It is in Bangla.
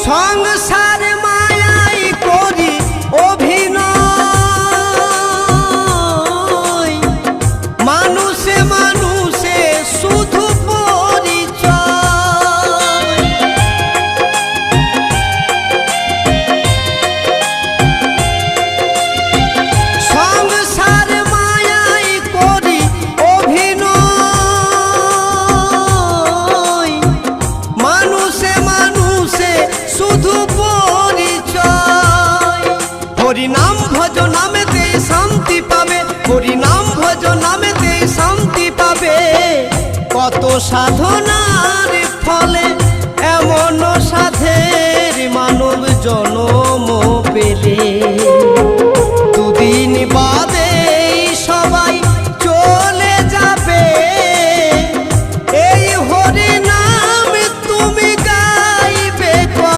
সংসার মায়াই করি অভিনয়, মানুষে মানুষে শুধু পরিচয়। সংসার মায়াই করি অভিনয়, মানুষে মানুষে শুধু পরিচয়। হরিনাম ভজ নামেতে শান্তি পাবে, হরিনাম ভজ নামেতে শান্তি পাবে। কত সাধনার ফলে এমন সাধে